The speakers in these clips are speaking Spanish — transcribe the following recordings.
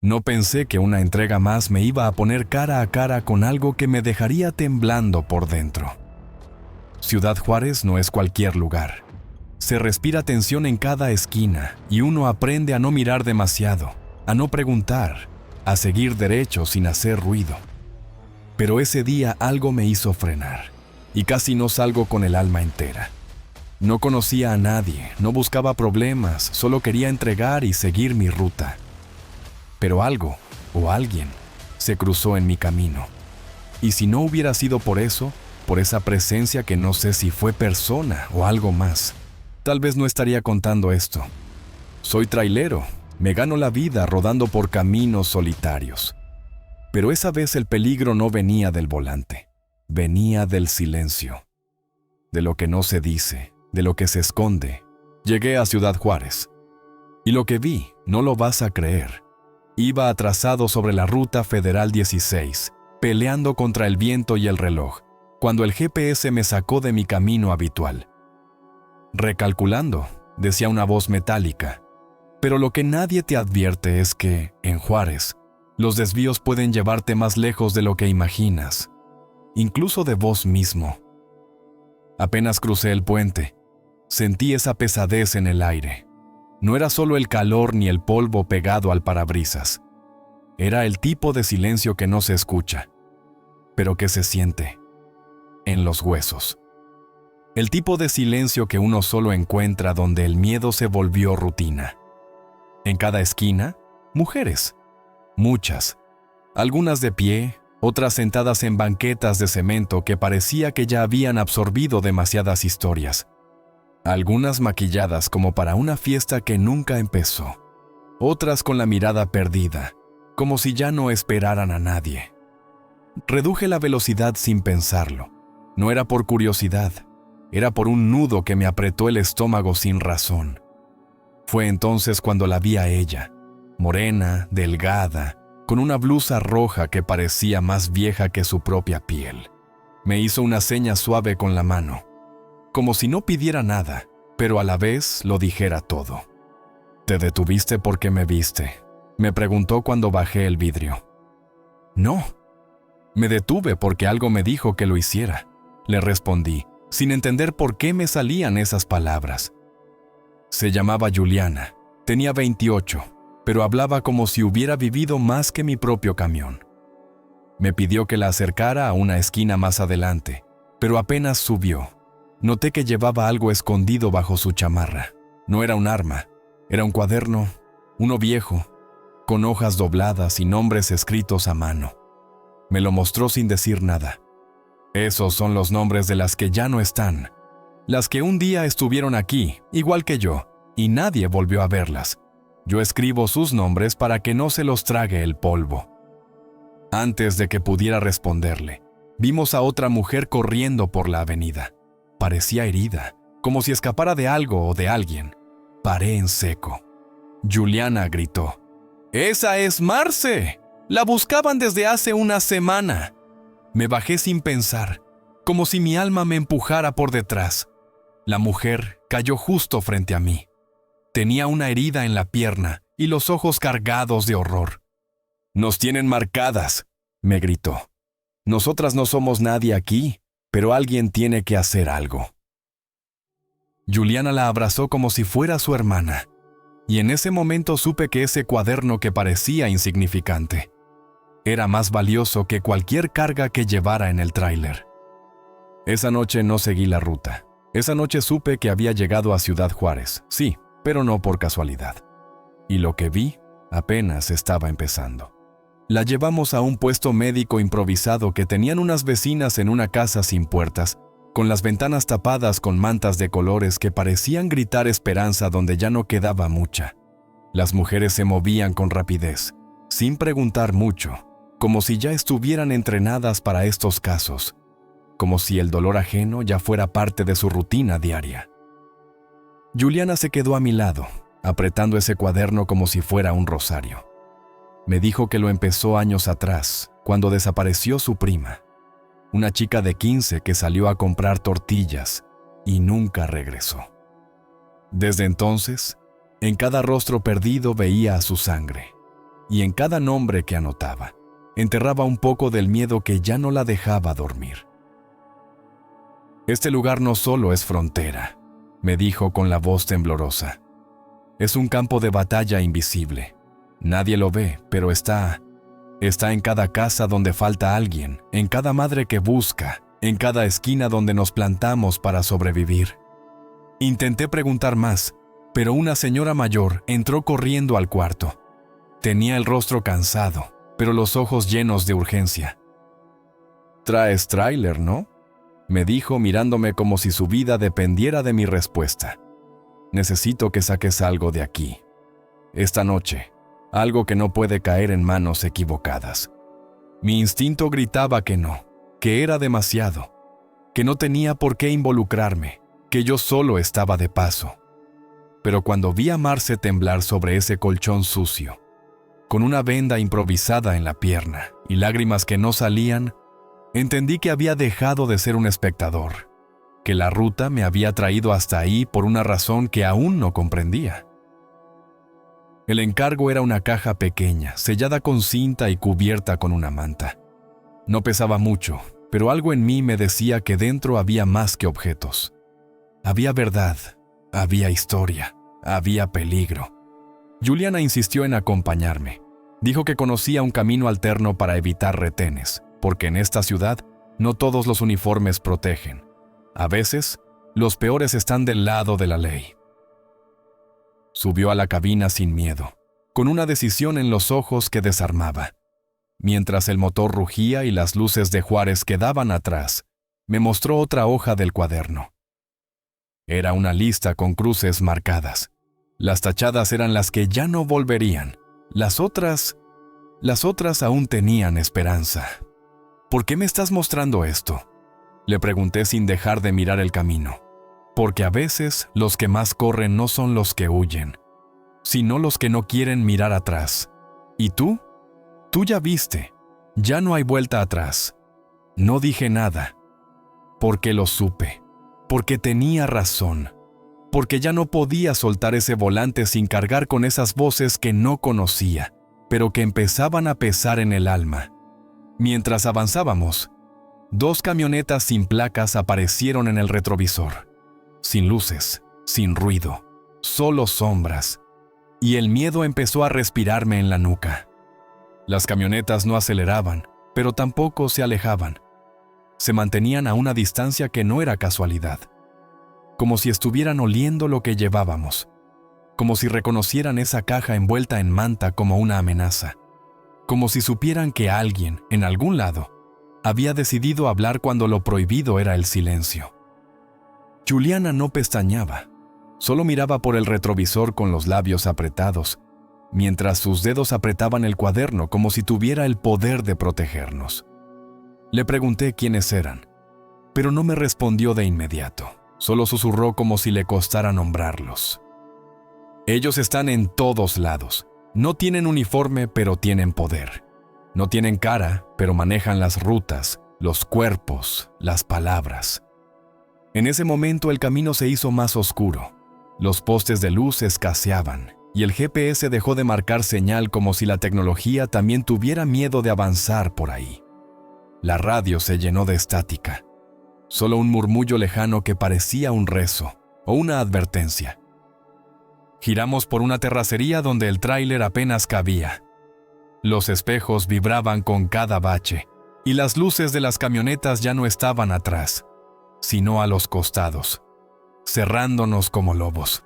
No pensé que una entrega más me iba a poner cara a cara con algo que me dejaría temblando por dentro. Ciudad Juárez no es cualquier lugar. Se respira tensión en cada esquina y uno aprende a no mirar demasiado, a no preguntar, a seguir derecho sin hacer ruido. Pero ese día algo me hizo frenar y casi no salgo con el alma entera. No conocía a nadie, no buscaba problemas, solo quería entregar y seguir mi ruta. Pero algo, o alguien, se cruzó en mi camino. Y si no hubiera sido por eso, por esa presencia que no sé si fue persona o algo más, tal vez no estaría contando esto. Soy trailero, me gano la vida rodando por caminos solitarios. Pero esa vez el peligro no venía del volante, venía del silencio. De lo que no se dice, de lo que se esconde. Llegué a Ciudad Juárez. Y lo que vi, no lo vas a creer. Iba atrasado sobre la Ruta Federal 16, peleando contra el viento y el reloj, cuando el GPS me sacó de mi camino habitual. Recalculando, decía una voz metálica. Pero lo que nadie te advierte es que, en Juárez, los desvíos pueden llevarte más lejos de lo que imaginas, incluso de vos mismo. Apenas crucé el puente, sentí esa pesadez en el aire. No era solo el calor ni el polvo pegado al parabrisas. Era el tipo de silencio que no se escucha, pero que se siente en los huesos. El tipo de silencio que uno solo encuentra donde el miedo se volvió rutina. En cada esquina, mujeres. Muchas. Algunas de pie, otras sentadas en banquetas de cemento que parecía que ya habían absorbido demasiadas historias. Algunas maquilladas como para una fiesta que nunca empezó. Otras con la mirada perdida, como si ya no esperaran a nadie. Reduje la velocidad sin pensarlo. No era por curiosidad, era por un nudo que me apretó el estómago sin razón. Fue entonces cuando la vi a ella, morena, delgada, con una blusa roja que parecía más vieja que su propia piel. Me hizo una seña suave con la mano, como si no pidiera nada, pero a la vez lo dijera todo. «¿Te detuviste porque me viste?», me preguntó cuando bajé el vidrio. «No, me detuve porque algo me dijo que lo hiciera», le respondí, sin entender por qué me salían esas palabras. Se llamaba Juliana, tenía 28, pero hablaba como si hubiera vivido más que mi propio camión. Me pidió que la acercara a una esquina más adelante, pero apenas subió. Noté que llevaba algo escondido bajo su chamarra. No era un arma, era un cuaderno, uno viejo, con hojas dobladas y nombres escritos a mano. Me lo mostró sin decir nada. Esos son los nombres de las que ya no están, las que un día estuvieron aquí, igual que yo, y nadie volvió a verlas. Yo escribo sus nombres para que no se los trague el polvo. Antes de que pudiera responderle, vimos a otra mujer corriendo por la avenida. Parecía herida, como si escapara de algo o de alguien. Paré en seco. Juliana gritó: «¡Esa es Marce! ¡La buscaban desde hace una semana!». Me bajé sin pensar, como si mi alma me empujara por detrás. La mujer cayó justo frente a mí. Tenía una herida en la pierna y los ojos cargados de horror. «Nos tienen marcadas», me gritó. «Nosotras no somos nadie aquí, pero alguien tiene que hacer algo». Juliana la abrazó como si fuera su hermana, y en ese momento supe que ese cuaderno que parecía insignificante era más valioso que cualquier carga que llevara en el tráiler. Esa noche no seguí la ruta. Esa noche supe que había llegado a Ciudad Juárez, sí, pero no por casualidad. Y lo que vi apenas estaba empezando. La llevamos a un puesto médico improvisado que tenían unas vecinas en una casa sin puertas, con las ventanas tapadas con mantas de colores que parecían gritar esperanza donde ya no quedaba mucha. Las mujeres se movían con rapidez, sin preguntar mucho, como si ya estuvieran entrenadas para estos casos, como si el dolor ajeno ya fuera parte de su rutina diaria. Juliana se quedó a mi lado, apretando ese cuaderno como si fuera un rosario. Me dijo que lo empezó años atrás, cuando desapareció su prima, una chica de 15 que salió a comprar tortillas y nunca regresó. Desde entonces, en cada rostro perdido veía a su sangre, y en cada nombre que anotaba, enterraba un poco del miedo que ya no la dejaba dormir. Este lugar no solo es frontera, me dijo con la voz temblorosa. Es un campo de batalla invisible. Nadie lo ve, pero está en cada casa donde falta alguien, en cada madre que busca, en cada esquina donde nos plantamos para sobrevivir. Intenté preguntar más, pero una señora mayor entró corriendo al cuarto. Tenía el rostro cansado, pero los ojos llenos de urgencia. «Traes tráiler, ¿no?», me dijo mirándome como si su vida dependiera de mi respuesta. «Necesito que saques algo de aquí. Esta noche, algo que no puede caer en manos equivocadas». Mi instinto gritaba que no, que era demasiado, que no tenía por qué involucrarme, que yo solo estaba de paso. Pero cuando vi a Marce temblar sobre ese colchón sucio, con una venda improvisada en la pierna y lágrimas que no salían, entendí que había dejado de ser un espectador, que la ruta me había traído hasta ahí por una razón que aún no comprendía. El encargo era una caja pequeña, sellada con cinta y cubierta con una manta. No pesaba mucho, pero algo en mí me decía que dentro había más que objetos. Había verdad, había historia, había peligro. Juliana insistió en acompañarme. Dijo que conocía un camino alterno para evitar retenes, porque en esta ciudad no todos los uniformes protegen. A veces, los peores están del lado de la ley. Subió a la cabina sin miedo, con una decisión en los ojos que desarmaba. Mientras el motor rugía y las luces de Juárez quedaban atrás, me mostró otra hoja del cuaderno. Era una lista con cruces marcadas. Las tachadas eran las que ya no volverían. Las otras aún tenían esperanza. «¿Por qué me estás mostrando esto?», le pregunté sin dejar de mirar el camino. Porque a veces los que más corren no son los que huyen, sino los que no quieren mirar atrás. ¿Y tú? Tú ya viste. Ya no hay vuelta atrás. No dije nada. Porque lo supe. Porque tenía razón. Porque ya no podía soltar ese volante sin cargar con esas voces que no conocía, pero que empezaban a pesar en el alma. Mientras avanzábamos, 2 camionetas sin placas aparecieron en el retrovisor. Sin luces, sin ruido, solo sombras. Y el miedo empezó a respirarme en la nuca. Las camionetas no aceleraban, pero tampoco se alejaban. Se mantenían a una distancia que no era casualidad. Como si estuvieran oliendo lo que llevábamos. Como si reconocieran esa caja envuelta en manta como una amenaza. Como si supieran que alguien, en algún lado, había decidido hablar cuando lo prohibido era el silencio. Juliana no pestañeaba, solo miraba por el retrovisor con los labios apretados, mientras sus dedos apretaban el cuaderno como si tuviera el poder de protegernos. Le pregunté quiénes eran, pero no me respondió de inmediato, solo susurró como si le costara nombrarlos. Ellos están en todos lados, no tienen uniforme pero tienen poder, no tienen cara pero manejan las rutas, los cuerpos, las palabras. En ese momento el camino se hizo más oscuro. Los postes de luz escaseaban y el GPS dejó de marcar señal como si la tecnología también tuviera miedo de avanzar por ahí. La radio se llenó de estática. Solo un murmullo lejano que parecía un rezo o una advertencia. Giramos por una terracería donde el tráiler apenas cabía. Los espejos vibraban con cada bache y las luces de las camionetas ya no estaban atrás, sino a los costados, cerrándonos como lobos.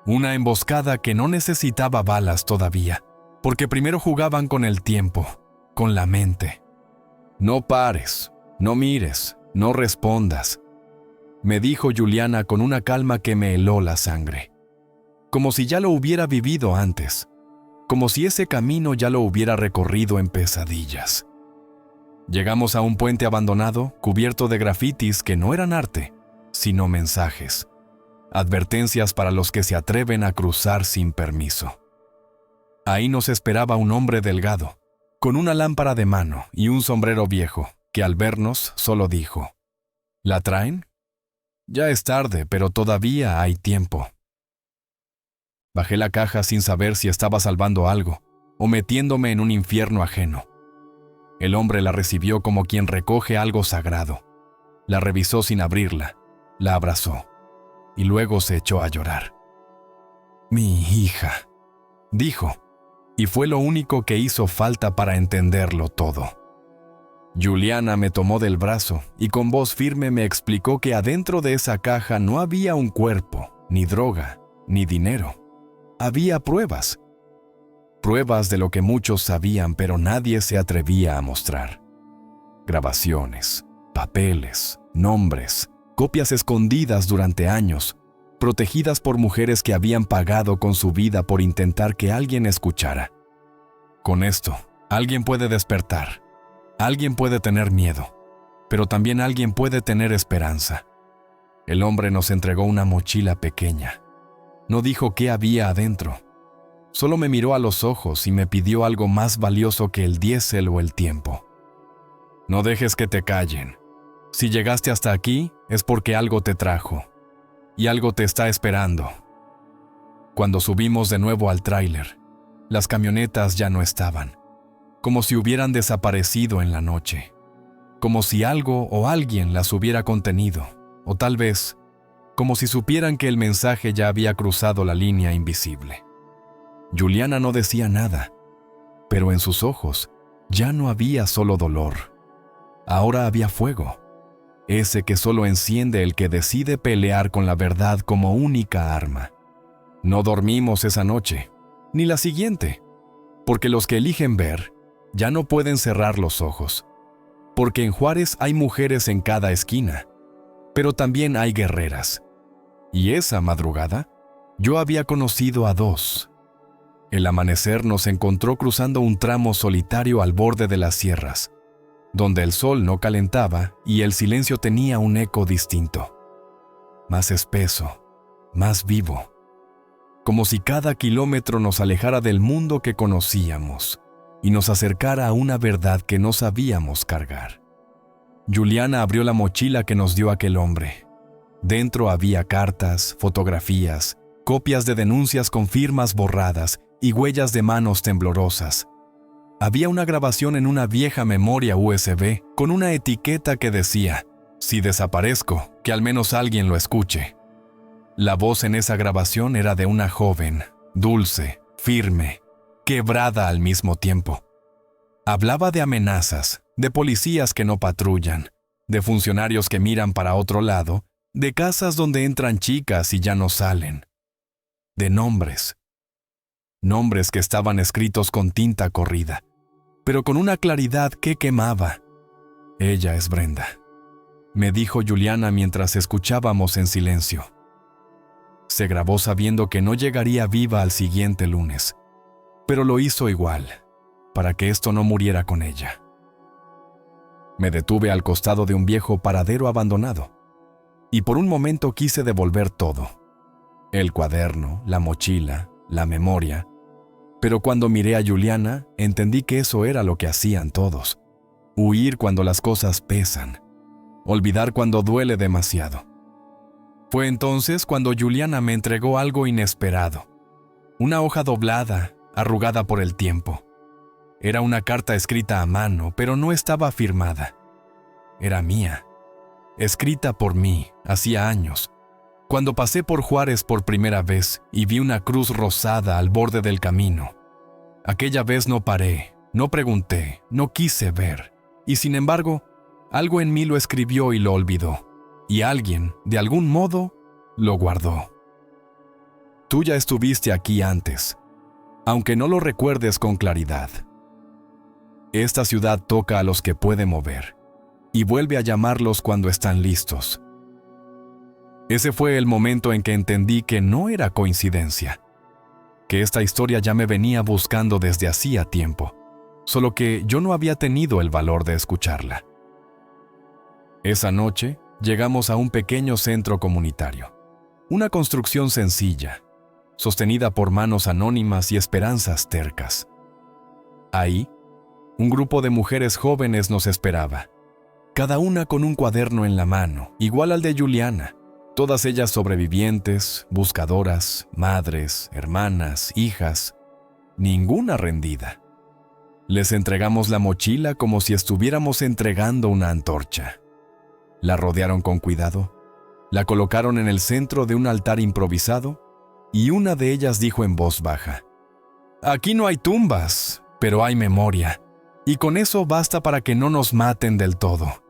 Una emboscada que no necesitaba balas todavía, porque primero jugaban con el tiempo, con la mente. «No pares, no mires, no respondas», me dijo Juliana con una calma que me heló la sangre. Como si ya lo hubiera vivido antes, como si ese camino ya lo hubiera recorrido en pesadillas. Llegamos a un puente abandonado, cubierto de grafitis que no eran arte, sino mensajes. Advertencias para los que se atreven a cruzar sin permiso. Ahí nos esperaba un hombre delgado, con una lámpara de mano y un sombrero viejo, que al vernos solo dijo: «¿La traen? Ya es tarde, pero todavía hay tiempo». Bajé la caja sin saber si estaba salvando algo, o metiéndome en un infierno ajeno. El hombre la recibió como quien recoge algo sagrado. La revisó sin abrirla, la abrazó y luego se echó a llorar. «Mi hija», dijo, y fue lo único que hizo falta para entenderlo todo. Juliana me tomó del brazo y con voz firme me explicó que adentro de esa caja no había un cuerpo, ni droga, ni dinero. Había pruebas. Pruebas de lo que muchos sabían, pero nadie se atrevía a mostrar. Grabaciones, papeles, nombres, copias escondidas durante años, protegidas por mujeres que habían pagado con su vida por intentar que alguien escuchara. Con esto, alguien puede despertar, alguien puede tener miedo, pero también alguien puede tener esperanza. El hombre nos entregó una mochila pequeña. No dijo qué había adentro. Solo me miró a los ojos y me pidió algo más valioso que el diésel o el tiempo. No dejes que te callen. Si llegaste hasta aquí, es porque algo te trajo. Y algo te está esperando. Cuando subimos de nuevo al tráiler, las camionetas ya no estaban. Como si hubieran desaparecido en la noche. Como si algo o alguien las hubiera contenido. O tal vez, como si supieran que el mensaje ya había cruzado la línea invisible. Juliana no decía nada, pero en sus ojos ya no había solo dolor. Ahora había fuego, ese que solo enciende el que decide pelear con la verdad como única arma. No dormimos esa noche, ni la siguiente, porque los que eligen ver ya no pueden cerrar los ojos. Porque en Juárez hay mujeres en cada esquina, pero también hay guerreras. Y esa madrugada, yo había conocido a dos. El amanecer nos encontró cruzando un tramo solitario al borde de las sierras, donde el sol no calentaba y el silencio tenía un eco distinto. Más espeso, más vivo. Como si cada kilómetro nos alejara del mundo que conocíamos y nos acercara a una verdad que no sabíamos cargar. Juliana abrió la mochila que nos dio aquel hombre. Dentro había cartas, fotografías, copias de denuncias con firmas borradas y huellas de manos temblorosas. Había una grabación en una vieja memoria USB con una etiqueta que decía: «Si desaparezco, que al menos alguien lo escuche». La voz en esa grabación era de una joven, dulce, firme, quebrada al mismo tiempo. Hablaba de amenazas, de policías que no patrullan, de funcionarios que miran para otro lado, de casas donde entran chicas y ya no salen, de nombres. Nombres que estaban escritos con tinta corrida, pero con una claridad que quemaba. «Ella es Brenda», me dijo Juliana mientras escuchábamos en silencio. Se grabó sabiendo que no llegaría viva al siguiente lunes, pero lo hizo igual, para que esto no muriera con ella. Me detuve al costado de un viejo paradero abandonado, y por un momento quise devolver todo. El cuaderno, la mochila, la memoria. Pero cuando miré a Juliana, entendí que eso era lo que hacían todos. Huir cuando las cosas pesan. Olvidar cuando duele demasiado. Fue entonces cuando Juliana me entregó algo inesperado. Una hoja doblada, arrugada por el tiempo. Era una carta escrita a mano, pero no estaba firmada. Era mía. Escrita por mí, hacía años. Cuando pasé por Juárez por primera vez y vi una cruz rosada al borde del camino. Aquella vez no paré, no pregunté, no quise ver. Y sin embargo, algo en mí lo escribió y lo olvidó. Y alguien, de algún modo, lo guardó. Tú ya estuviste aquí antes, aunque no lo recuerdes con claridad. Esta ciudad toca a los que puede mover y vuelve a llamarlos cuando están listos. Ese fue el momento en que entendí que no era coincidencia, que esta historia ya me venía buscando desde hacía tiempo, solo que yo no había tenido el valor de escucharla. Esa noche llegamos a un pequeño centro comunitario, una construcción sencilla, sostenida por manos anónimas y esperanzas tercas. Ahí, un grupo de mujeres jóvenes nos esperaba, cada una con un cuaderno en la mano, igual al de Juliana. Todas ellas sobrevivientes, buscadoras, madres, hermanas, hijas. ninguna rendida. Les entregamos la mochila como si estuviéramos entregando una antorcha. La rodearon con cuidado, la colocaron en el centro de un altar improvisado y una de ellas dijo en voz baja: «Aquí no hay tumbas, pero hay memoria, y con eso basta para que no nos maten del todo».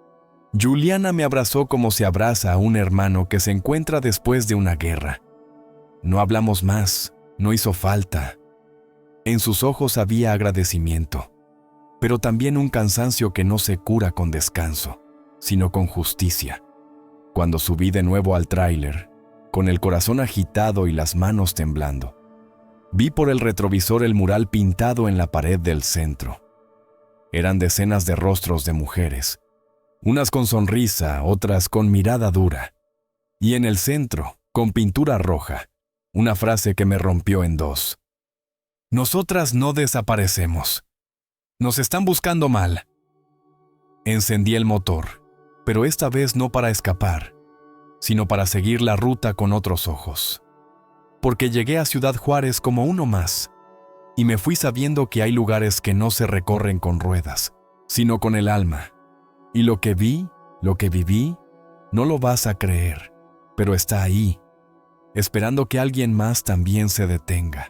Juliana me abrazó como se abraza a un hermano que se encuentra después de una guerra. No hablamos más, no hizo falta. En sus ojos había agradecimiento, pero también un cansancio que no se cura con descanso, sino con justicia. Cuando subí de nuevo al tráiler, con el corazón agitado y las manos temblando, vi por el retrovisor el mural pintado en la pared del centro. Eran decenas de rostros de mujeres, unas con sonrisa, otras con mirada dura, y en el centro, con pintura roja, una frase que me rompió en dos: «Nosotras no desaparecemos. Nos están buscando mal». Encendí el motor, pero esta vez no para escapar, sino para seguir la ruta con otros ojos. Porque llegué a Ciudad Juárez como uno más, y me fui sabiendo que hay lugares que no se recorren con ruedas, sino con el alma. Y lo que vi, lo que viví, no lo vas a creer, pero está ahí, esperando que alguien más también se detenga.